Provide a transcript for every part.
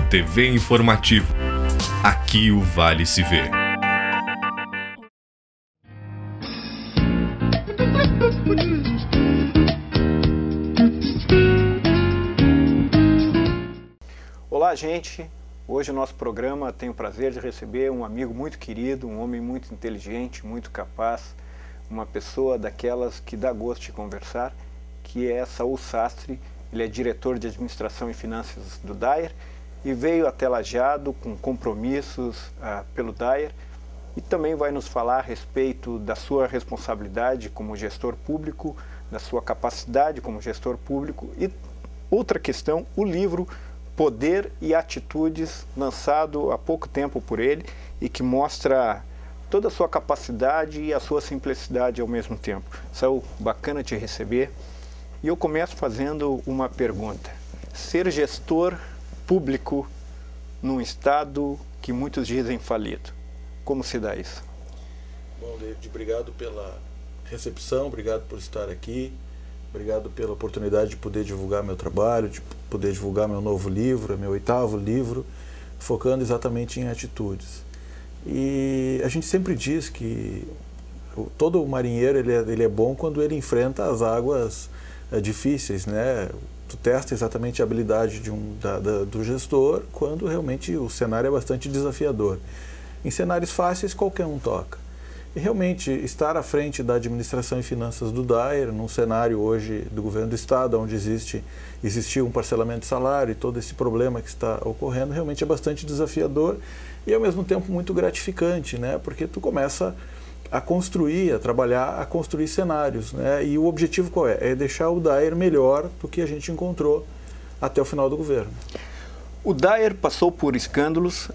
TV Informativo. Aqui o Vale se vê. Olá, gente. Hoje o nosso programa tem o prazer de receber um amigo muito querido, um homem muito inteligente, muito capaz, uma pessoa daquelas que dá gosto de conversar, que é Saul Sastre. Ele é diretor de Administração e Finanças do DAER e veio até Lajeado com compromissos pelo DAER e também vai nos falar a respeito da sua responsabilidade como gestor público, da sua capacidade como gestor público e outra questão, o livro Poder e Atitudes, lançado há pouco tempo por ele e que mostra toda a sua capacidade e a sua simplicidade ao mesmo tempo. Saul, bacana te receber. E eu começo fazendo uma pergunta. Ser gestor público num estado que muitos dizem falido, como se dá isso? Bom, David, obrigado pela recepção, obrigado por estar aqui, obrigado pela oportunidade de poder divulgar meu trabalho, de poder divulgar meu novo livro, meu 8º livro, focando exatamente em atitudes. E a gente sempre diz que todo marinheiro ele é bom quando ele enfrenta as águas difíceis, né? Tu testa exatamente a habilidade do gestor quando realmente o cenário é bastante desafiador. Em cenários fáceis, qualquer um toca. E realmente estar à frente da administração e finanças do DAER, num cenário hoje do governo do estado, onde existia um parcelamento de salário e todo esse problema que está ocorrendo, realmente é bastante desafiador e ao mesmo tempo muito gratificante, né? Porque tu começa a construir, a trabalhar, a construir cenários, né? E o objetivo qual é? É deixar o DAER melhor do que a gente encontrou até o final do governo. O DAER passou por escândalos,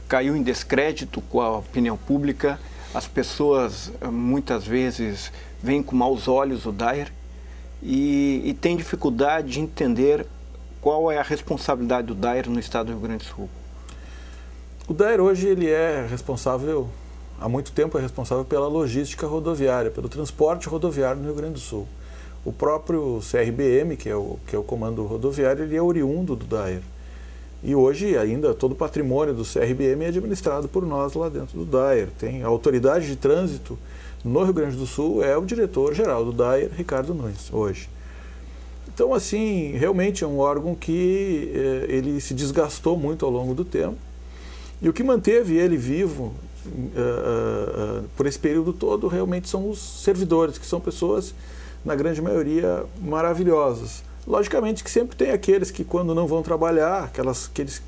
caiu em descrédito com a opinião pública, as pessoas muitas vezes veem com maus olhos o DAER e têm dificuldade de entender qual é a responsabilidade do DAER no estado do Rio Grande do Sul. O DAER hoje ele é responsável, há muito tempo é responsável pela logística rodoviária, pelo transporte rodoviário no Rio Grande do Sul. O próprio CRBM, que é o Comando Rodoviário, ele é oriundo do DAER. E hoje ainda todo o patrimônio do CRBM é administrado por nós lá dentro do DAER. Tem a autoridade de trânsito no Rio Grande do Sul, é o diretor-geral do DAER, Ricardo Nunes, hoje. Então, assim, realmente é um órgão que ele se desgastou muito ao longo do tempo. E o que manteve ele vivo por esse período todo realmente são os servidores, que são pessoas, na grande maioria, maravilhosas. Logicamente que sempre tem aqueles que quando não vão trabalhar, aqueles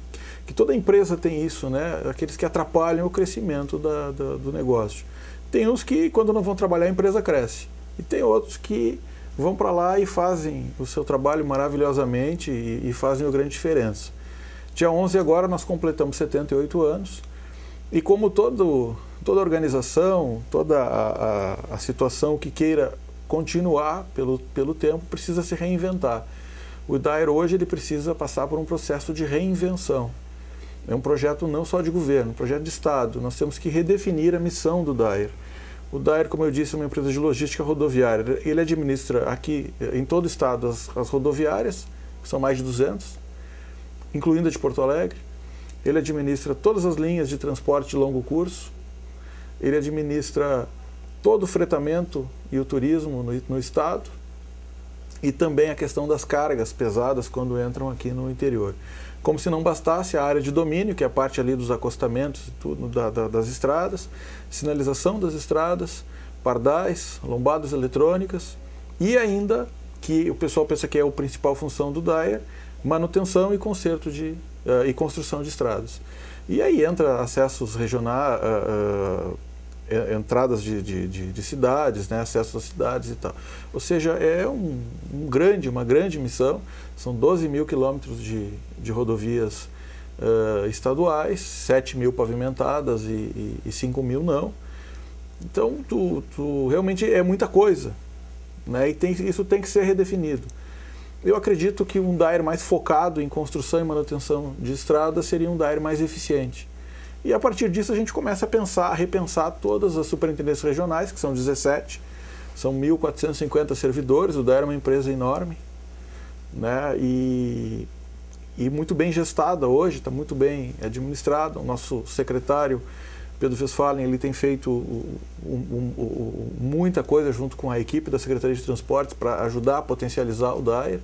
que toda empresa tem isso, né? Aqueles que atrapalham o crescimento do negócio. Tem uns que quando não vão trabalhar a empresa cresce. E tem outros que vão para lá e fazem o seu trabalho maravilhosamente e fazem a grande diferença. Dia 11 agora nós completamos 78 anos e como toda organização, toda a situação que queira continuar pelo tempo, precisa se reinventar. O DAER hoje ele precisa passar por um processo de reinvenção. É um projeto não só de governo, um projeto de Estado. Nós temos que redefinir a missão do DAER. O DAER, como eu disse, é uma empresa de logística rodoviária. Ele administra aqui em todo o estado as rodoviárias, que são mais de 200, incluindo a de Porto Alegre. Ele administra todas as linhas de transporte de longo curso. Ele administra todo o fretamento e o turismo no estado e também a questão das cargas pesadas quando entram aqui no interior. Como se não bastasse a área de domínio, que é a parte ali dos acostamentos e tudo, das estradas, sinalização das estradas, pardais, lombadas eletrônicas e ainda, que o pessoal pensa que é a principal função do DAER, manutenção e conserto e construção de estradas. E aí entra acessos regionais, entradas de cidades, né, acesso às cidades e tal. Ou seja, é uma grande missão. São 12 mil quilômetros de rodovias estaduais, 7 mil pavimentadas e 5 mil não. Então, realmente é muita coisa, né, e isso tem que ser redefinido. Eu acredito que um DAER mais focado em construção e manutenção de estradas seria um DAER mais eficiente. E a partir disso a gente começa a repensar todas as superintendências regionais, que são 17, são 1.450 servidores, o DAER é uma empresa enorme, né? E e muito bem gestada hoje, está muito bem administrada. O nosso secretário, Pedro Westphalen, ele tem feito muita coisa junto com a equipe da Secretaria de Transportes para ajudar a potencializar o DAER.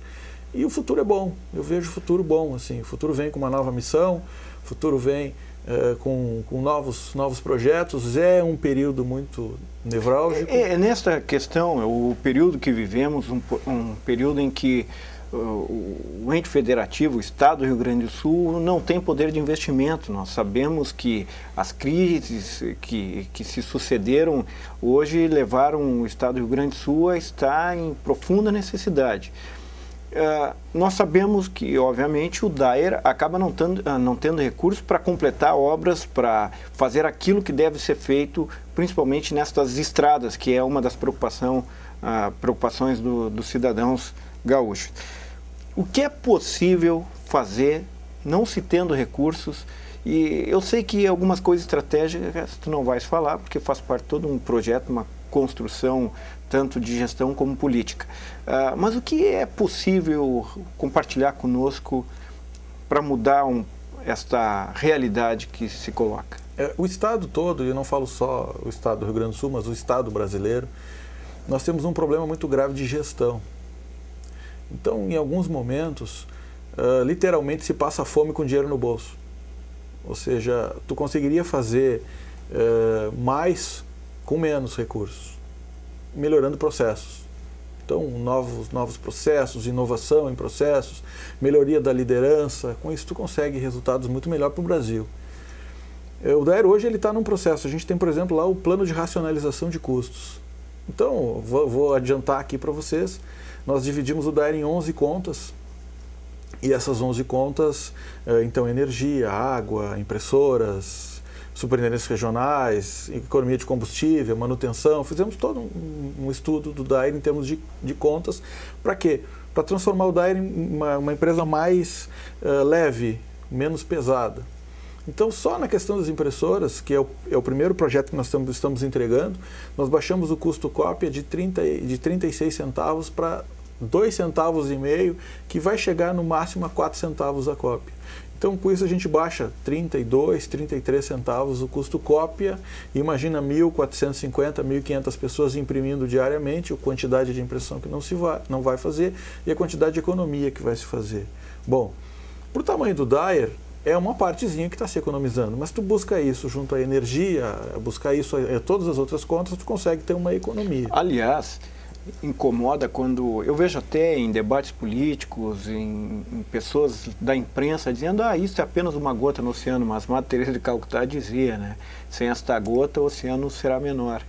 E o futuro é bom, eu vejo o futuro bom. Assim, o futuro vem com uma nova missão, o futuro vem com novos projetos. É um período muito nevrálgico. Nesta questão, o período que vivemos, um período em que o ente federativo, o Estado do Rio Grande do Sul, não tem poder de investimento. Nós sabemos que as crises que se sucederam hoje levaram o Estado do Rio Grande do Sul a estar em profunda necessidade. Nós sabemos que, obviamente, o DAER acaba não tendo recursos para completar obras, para fazer aquilo que deve ser feito, principalmente nestas estradas, que é uma das preocupações dos cidadãos gaúchos. O que é possível fazer, não se tendo recursos? E eu sei que algumas coisas estratégicas tu não vais falar, porque faz parte de todo um projeto, uma construção tanto de gestão como política. Mas o que é possível compartilhar conosco para mudar esta realidade que se coloca? O Estado todo, e eu não falo só o Estado do Rio Grande do Sul, mas o Estado brasileiro, nós temos um problema muito grave de gestão. Então, em alguns momentos, literalmente se passa fome com dinheiro no bolso. Ou seja, tu conseguiria fazer mais com menos recursos, melhorando processos. Então, novos processos, inovação em processos, melhoria da liderança, com isso tu consegue resultados muito melhores para o Brasil. O DAER hoje está num processo, a gente tem, por exemplo, lá o plano de racionalização de custos. Então, vou adiantar aqui para vocês, nós dividimos o DAER em 11 contas, e essas 11 contas, então, energia, água, impressoras, superintendências regionais, economia de combustível, manutenção, fizemos todo um estudo do DAER em termos de contas. Para quê? Para transformar o DAER em uma empresa mais leve, menos pesada. Então, só na questão das impressoras, que é o primeiro projeto que nós estamos entregando, nós baixamos o custo cópia de 36 centavos para 2,5 centavos, que vai chegar no máximo a 4 centavos a cópia. Então, com isso a gente baixa 32, 33 centavos o custo cópia. Imagina 1.450, 1.500 pessoas imprimindo diariamente, a quantidade de impressão que não vai fazer e a quantidade de economia que vai se fazer. Bom, para o tamanho do DAER, é uma partezinha que está se economizando, mas tu busca isso junto à energia, buscar isso a todas as outras contas, tu consegue ter uma economia. Aliás, incomoda quando eu vejo até em debates políticos, em pessoas da imprensa dizendo isso é apenas uma gota no oceano, mas Madre Teresa de Calcutá dizia, né? Sem esta gota o oceano será menor.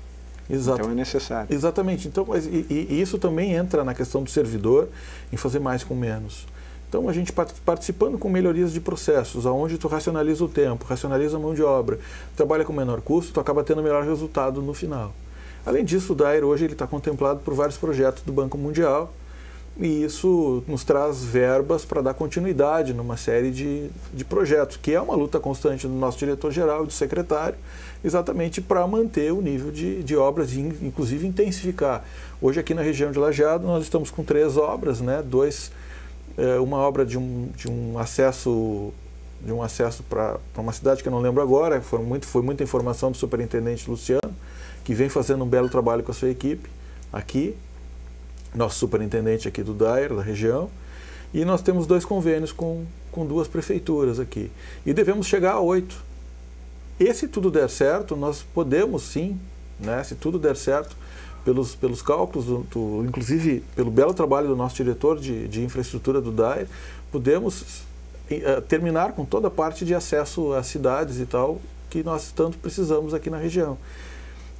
Exato. Então é necessário. Exatamente. Então, e isso também entra na questão do servidor, em fazer mais com menos. Então, a gente participando com melhorias de processos, onde tu racionaliza o tempo, racionaliza a mão de obra, trabalha com menor custo, tu acaba tendo melhor resultado no final. Além disso, o DAER hoje está contemplado por vários projetos do Banco Mundial e isso nos traz verbas para dar continuidade numa série de projetos, que é uma luta constante do nosso diretor-geral e do secretário, exatamente para manter o nível de obras e, inclusive, intensificar. Hoje, aqui na região de Lajeado, nós estamos com 3 obras, né? Uma obra de um acesso para uma cidade que eu não lembro agora, foi muita informação do superintendente Luciano, que vem fazendo um belo trabalho com a sua equipe aqui, nosso superintendente aqui do DAER, da região, e nós temos 2 convênios com 2 prefeituras aqui, e devemos chegar a 8. E se tudo der certo, nós podemos sim, né, se tudo der certo, pelos cálculos, inclusive pelo belo trabalho do nosso diretor de infraestrutura do DAER, podemos terminar com toda a parte de acesso às cidades e tal, que nós tanto precisamos aqui na região.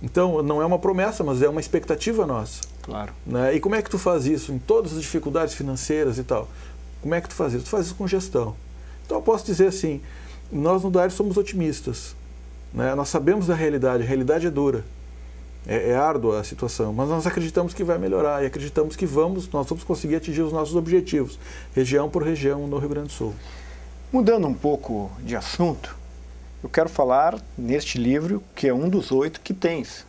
Então, não é uma promessa, mas é uma expectativa nossa. Claro. Né? E como é que tu faz isso? Em todas as dificuldades financeiras e tal. Como é que tu faz isso? Tu faz isso com gestão. Então, eu posso dizer assim, nós no DAER somos otimistas. Né? Nós sabemos da realidade, a realidade é dura. É árdua a situação, mas nós acreditamos que vai melhorar e acreditamos que nós vamos conseguir atingir os nossos objetivos, região por região no Rio Grande do Sul. Mudando um pouco de assunto, eu quero falar neste livro, que é um dos 8 que tens,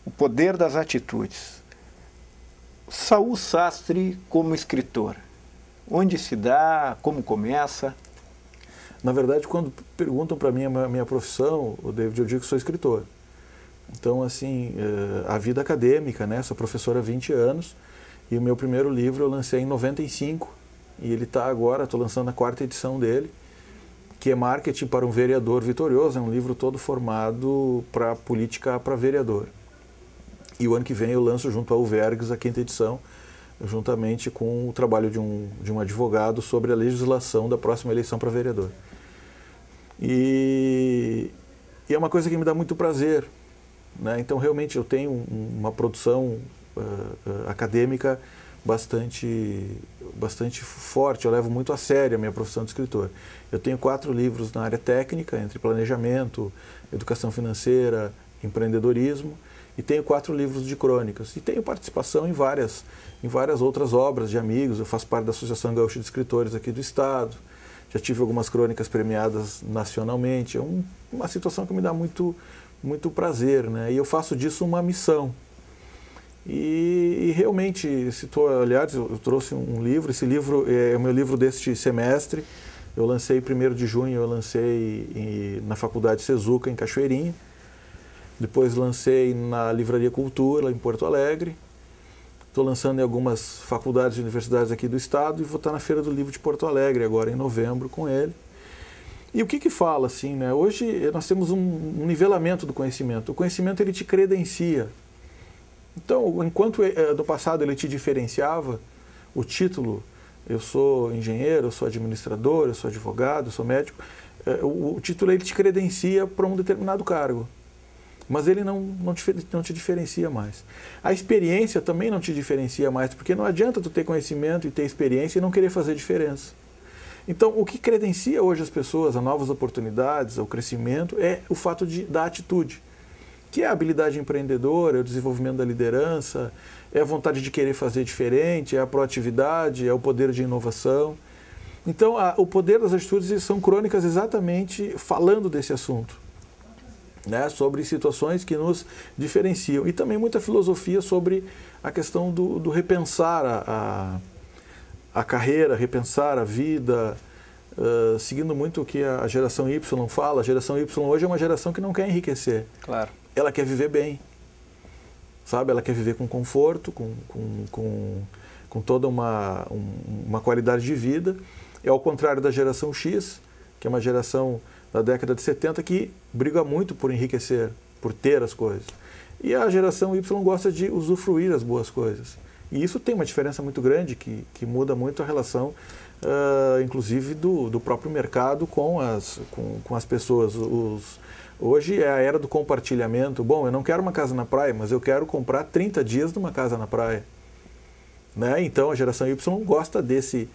O Poder das Atitudes. Saul Sastre como escritor. Onde se dá? Como começa? Na verdade, quando perguntam para mim a minha profissão, David, eu digo que sou escritor. Então, assim, a vida acadêmica, né? Sou professor há 20 anos e o meu primeiro livro eu lancei em 95 e ele está agora, estou lançando a 4ª edição dele, que é Marketing para um Vereador Vitorioso. É um livro todo formado para política para vereador. E o ano que vem eu lanço junto ao Vergs a 5ª edição, juntamente com o trabalho de um advogado sobre a legislação da próxima eleição para vereador. E é uma coisa que me dá muito prazer, né? Então, realmente, eu tenho uma produção acadêmica bastante forte. Eu levo muito a sério a minha profissão de escritor. Eu tenho 4 livros na área técnica, entre planejamento, educação financeira, empreendedorismo, e tenho 4 livros de crônicas. E tenho participação em várias outras obras de amigos. Eu faço parte da Associação Gaúcha de Escritores aqui do estado. Já tive algumas crônicas premiadas nacionalmente. É uma situação que me dá muito prazer, né? E eu faço disso uma missão. E realmente, aliás, eu trouxe um livro. Esse livro é o meu livro deste semestre. Eu lancei 1º de junho, eu lancei na Faculdade Sezuca, em Cachoeirinha. Depois lancei na Livraria Cultura, em Porto Alegre. Estou lançando em algumas faculdades e universidades aqui do estado e vou estar na Feira do Livro de Porto Alegre, agora em novembro, com ele. E o que fala, assim, né? Hoje nós temos um nivelamento do conhecimento. O conhecimento, ele te credencia. Então, enquanto no passado ele te diferenciava, o título, eu sou engenheiro, eu sou administrador, eu sou advogado, eu sou médico, o título, ele te credencia para um determinado cargo. Mas ele não te diferencia mais. A experiência também não te diferencia mais, porque não adianta tu ter conhecimento e ter experiência e não querer fazer diferença. Então, o que credencia hoje as pessoas a novas oportunidades, ao crescimento, é o fato da atitude, que é a habilidade empreendedora, é o desenvolvimento da liderança, é a vontade de querer fazer diferente, é a proatividade, é o poder de inovação. Então, o poder das atitudes são crônicas exatamente falando desse assunto, né, sobre situações que nos diferenciam. E também muita filosofia sobre a questão do repensar a carreira, repensar a vida, seguindo muito o que a geração Y fala. A geração Y hoje é uma geração que não quer enriquecer. Claro. Ela quer viver bem, sabe? Ela quer viver com conforto, com toda uma qualidade de vida. É ao contrário da geração X, que é uma geração da década de 70 que briga muito por enriquecer, por ter as coisas. E a geração Y gosta de usufruir as boas coisas. E isso tem uma diferença muito grande que muda muito a relação, inclusive, do próprio mercado com as pessoas. Hoje é a era do compartilhamento. Bom, eu não quero uma casa na praia, mas eu quero comprar 30 dias de uma casa na praia. Né? Então a geração Y gosta desse,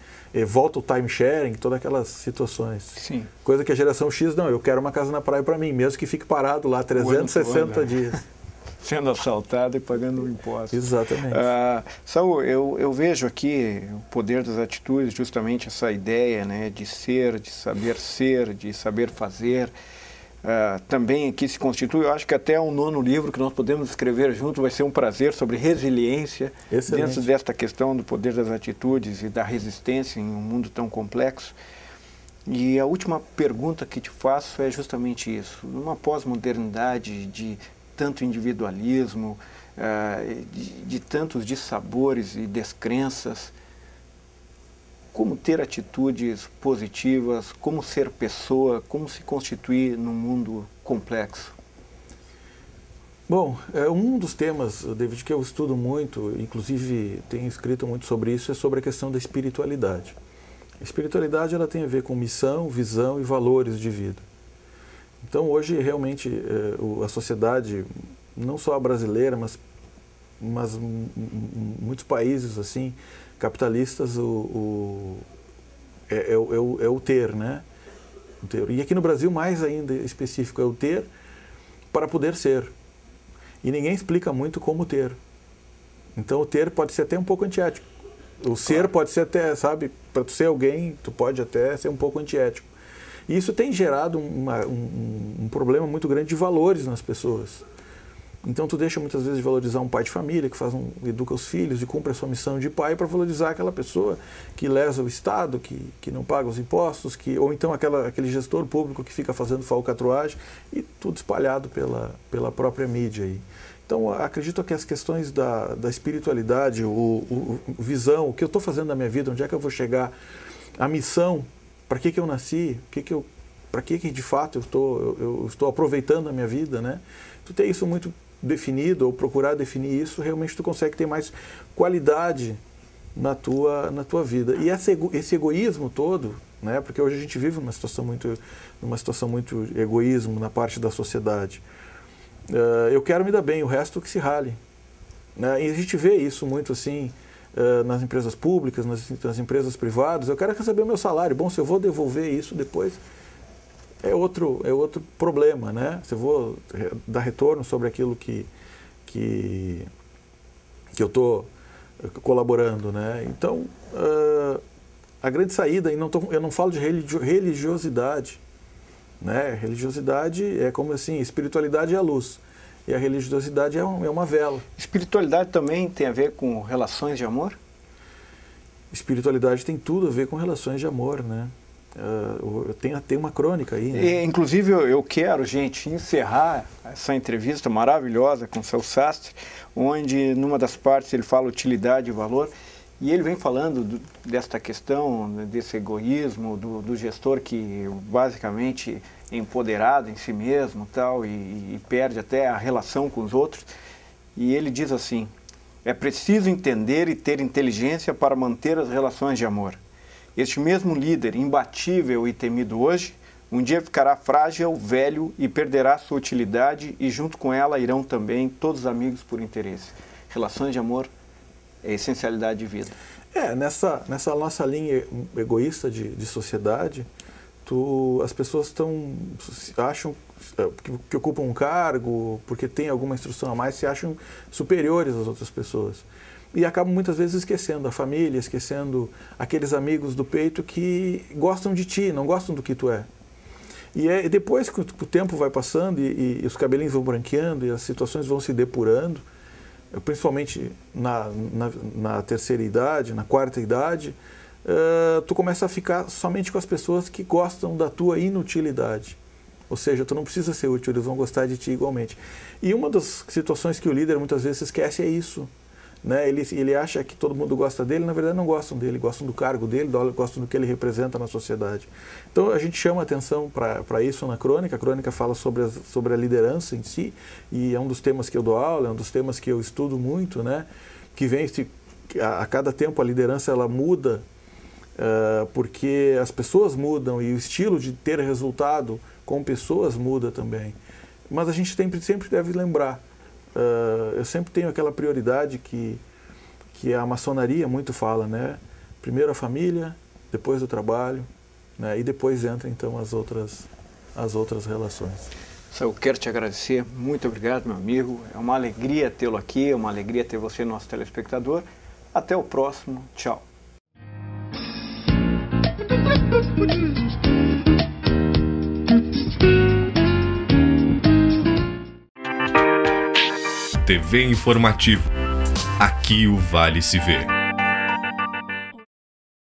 volta o time sharing, todas aquelas situações. Sim. Coisa que a geração X, não, eu quero uma casa na praia para mim, mesmo que fique parado lá 360 dias. Sendo assaltado e pagando impostos. Exatamente. Saul, eu vejo aqui o poder das atitudes, justamente essa ideia, né, de saber fazer. Também aqui se constitui, eu acho que até um 9º livro que nós podemos escrever junto vai ser um prazer, sobre resiliência. Excelente. Dentro desta questão do poder das atitudes e da resistência em um mundo tão complexo. E a última pergunta que te faço é justamente isso. Numa pós-modernidade de tanto individualismo, de tantos dissabores e descrenças, como ter atitudes positivas, como ser pessoa, como se constituir num mundo complexo? Bom, um dos temas, David, que eu estudo muito, inclusive tenho escrito muito sobre isso, é sobre a questão da espiritualidade. A espiritualidade, ela tem a ver com missão, visão e valores de vida. Então, hoje, realmente, a sociedade, não só a brasileira, mas muitos países, assim, capitalistas, é o ter, né? O ter. E aqui no Brasil, mais ainda específico, é o ter para poder ser. E ninguém explica muito como ter. Então, o ter pode ser até um pouco antiético. O ser pode ser até, sabe, para tu ser alguém, tu pode até ser um pouco antiético. E isso tem gerado um problema muito grande de valores nas pessoas. Então tu deixa muitas vezes de valorizar um pai de família que educa os filhos e cumpre a sua missão de pai para valorizar aquela pessoa que lesa o Estado, que não paga os impostos, ou então aquele gestor público que fica fazendo falcatruagem, e tudo espalhado pela própria mídia aí. Então, acredito que as questões da espiritualidade, visão, o que eu estou fazendo na minha vida, onde é que eu vou chegar, a missão, para que eu nasci, para que de fato eu estou aproveitando a minha vida, né? Tu ter isso muito definido, ou procurar definir isso, realmente tu consegue ter mais qualidade na tua vida. E esse egoísmo todo, né? Porque hoje a gente vive numa situação muito egoísmo na parte da sociedade. Eu quero me dar bem, o resto que se rale. Né? E a gente vê isso muito assim nas empresas públicas, nas empresas privadas. Eu quero receber o meu salário. Bom, se eu vou devolver isso depois, é outro problema, né? Se eu vou dar retorno sobre aquilo que eu estou colaborando, né? Então, a grande saída, e eu não falo de religiosidade, né? Religiosidade é como assim, espiritualidade é a luz e a religiosidade é uma vela. Espiritualidade também tem a ver com relações de amor? Espiritualidade tem tudo a ver com relações de amor, né? Tem uma crônica aí, né? Inclusive eu quero, gente, encerrar essa entrevista maravilhosa com o seu Sastre, onde numa das partes ele fala utilidade e valor. E ele vem falando desta questão, desse egoísmo, do gestor que basicamente é empoderado em si mesmo tal, e perde até a relação com os outros. E ele diz assim: é preciso entender e ter inteligência para manter as relações de amor. Este mesmo líder, imbatível e temido hoje, um dia ficará frágil, velho e perderá sua utilidade, e junto com ela irão também todos os amigos por interesse. Relações de amor é a essencialidade de vida. Nessa nossa linha egoísta de sociedade, as pessoas acham que ocupam um cargo, porque tem alguma instrução a mais, se acham superiores às outras pessoas. E acabam muitas vezes esquecendo a família, esquecendo aqueles amigos do peito que gostam de ti, não gostam do que tu é. E depois que o tempo vai passando e os cabelinhos vão branqueando e as situações vão se depurando, principalmente na terceira idade, na quarta idade, tu começa a ficar somente com as pessoas que gostam da tua inutilidade. Ou seja, tu não precisa ser útil, eles vão gostar de ti igualmente. E uma das situações que o líder muitas vezes esquece é isso. Né? Ele acha que todo mundo gosta dele, na verdade não gostam dele, gostam do cargo dele, gostam do que ele representa na sociedade. Então a gente chama atenção para isso na crônica. A crônica fala sobre a liderança em si, e é um dos temas que eu dou aula, é um dos temas que eu estudo muito, né? Que vem a cada tempo a liderança ela muda, porque as pessoas mudam e o estilo de ter resultado com pessoas muda também. Mas a gente sempre deve lembrar. Eu sempre tenho aquela prioridade que a maçonaria muito fala, né? Primeiro a família, depois o trabalho, né? E depois entra então as outras relações. Eu quero te agradecer, muito obrigado, meu amigo. É uma alegria tê-lo aqui, é uma alegria ter você, nosso telespectador. Até o próximo, tchau. TV Informativo. Aqui o Vale se vê.